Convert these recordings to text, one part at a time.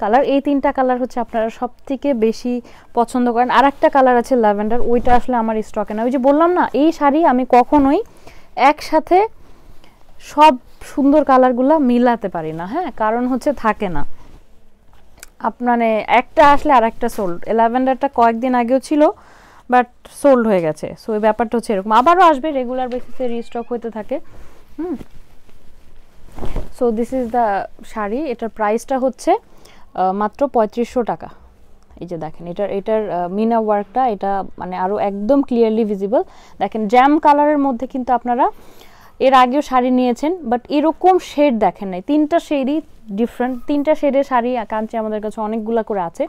Colour, এই তিনটা colour হচ্ছে আপনারা সবথেকে বেশি পছন্দ করেন। আর একটা কালার আছে ল্যাভেন্ডার, ওইটা আসলে আমার স্টকে না। ওই যে বললাম না, এই শাড়ি আমি কখনোই একসাথে সব সুন্দর কালারগুলো মিলাতে পারি না, হ্যাঁ, কারণ হচ্ছে থাকে না, মানে একটা আসলে আর একটা সোল্ড। ল্যাভেন্ডারটা কয়েকদিন আগেও ছিল বাট সোল্ড হয়ে গেছে। সো এই ব্যাপারটা হচ্ছে এরকম, আবারও আসবে, রেগুলার বেসিসে রিস্টক হতে থাকে। So this is the sari. এটার প্রাইসটা হচ্ছে মাত্র 3500 টাকা। এই যে দেখেন, এটার মিনা ওয়ার্কটা, এটা মানে আরও একদম ক্লিয়ারলি ভিজিবল। দেখেন জ্যাম কালারের মধ্যে কিন্তু আপনারা এর আগেও শাড়ি নিয়েছেন, বাট এরকম শেড দেখেন নাই। তিনটা শেডই ডিফারেন্ট, তিনটা শেডের শাড়ি কাঞ্চি আমাদের কাছে অনেকগুলো করে আছে,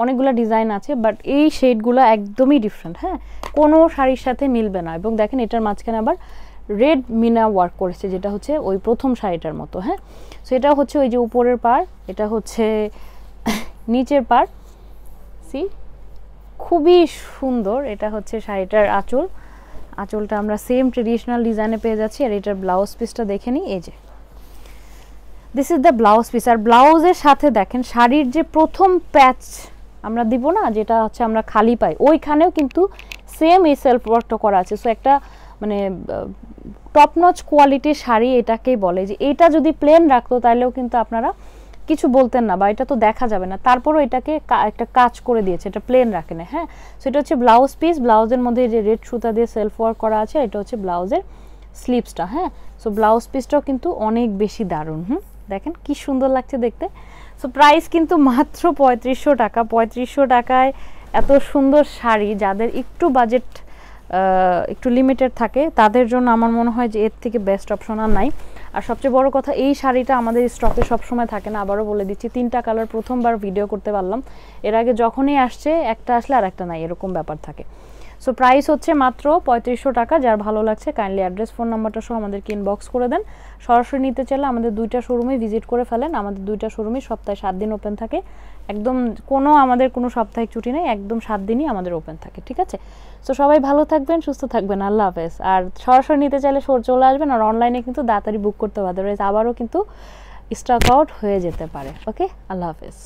অনেকগুলো ডিজাইন আছে, বাট এই শেডগুলো একদমই ডিফারেন্ট, হ্যাঁ, কোনো শাড়ির সাথে মিলবে না। এবং দেখেন এটার মাঝখানে আবার রেড মিনা ওয়ার্ক করেছে, যেটা হচ্ছে ওই প্রথম শাড়িটার মতো, হ্যাঁ। সো এটা হচ্ছে ওই যে উপরের পার, এটা হচ্ছে নিচের পার, সি খুবই সুন্দর। এটা হচ্ছে শাড়িটার আঁচল, আঁচলটা আমরা সেম ট্রেডিশনাল ডিজাইনে পেয়ে যাচ্ছি। আর এটার ব্লাউজ পিসটা দেখে নিই, এই যে this is the blouse piece. আর ব্লাউজের সাথে দেখেন শাড়ির যে প্রথম প্যাচ আমরা দিব না, যেটা হচ্ছে আমরা খালি পাই, ওইখানেও কিন্তু সেম এই সেলফ ওয়ার্কটা করা আছে। সো একটা মানে টপ নচ কোয়ালিটির শাড়ি এটাকেই বলে। যে এটা যদি প্লেন রাখতো তাহলেও কিন্তু আপনারা কিছু বলতেন না, বা এটা তো দেখা যাবে না, তারপরও এটাকে একটা কাজ করে দিয়েছে, এটা প্লেন রাখে না, হ্যাঁ। সো এটা হচ্ছে ব্লাউজ পিস, ব্লাউজের মধ্যে যে রেড সুতা দিয়ে সেলফ ওয়ার্ক করা আছে, এটা হচ্ছে ব্লাউজের স্লিভসটা, হ্যাঁ। সো ব্লাউজ পিসটাও কিন্তু অনেক বেশি দারুণ, দেখেন কি সুন্দর লাগছে দেখতে। সো প্রাইস কিন্তু মাত্র 3500 টাকা। 3500 টাকায় এত সুন্দর শাড়ি, যাদের একটু বাজেট একটু লিমিটেড থাকে তাদের জন্য আমার মনে হয় যে এর থেকে বেস্ট অপশন আর নাই। আর সবচেয়ে বড় কথা, এই শাড়িটা আমাদের স্টকে সবসময় থাকে না, আবারও বলে দিচ্ছি, তিনটা কালার প্রথমবার ভিডিও করতে পারলাম, এর আগে যখনই আসছে একটা আসলে আর একটা নাই, এরকম ব্যাপার থাকে। সো প্রাইস হচ্ছে মাত্র 3500 টাকা। যার ভালো লাগছে কাইন্ডলি অ্যাড্রেস ফোন নাম্বারটা সহ আমাদেরকে ইনবক্স করে দেন। সরাসরি নিতে চাইলে আমাদের দুইটা শোরুমে ভিজিট করে ফেলেন। আমাদের দুইটা শোরুমই সপ্তাহে 7 দিন ওপেন থাকে, একদম আমাদের কোনো সাপ্তাহিক ছুটি নেই, একদম 7 দিনই আমাদের ওপেন থাকে, ঠিক আছে। সো সবাই ভালো থাকবেন, সুস্থ থাকবেন, আল্লাহ হাফেজ। আর সরাসরি নিতে চাইলে চলে আসবেন, আর অনলাইনে কিন্তু তাড়াতাড়ি বুক করতে হবে, আদারওয়াইজ আবারও কিন্তু স্টক আউট হয়ে যেতে পারে। ওকে, আল্লাহ হাফেজ।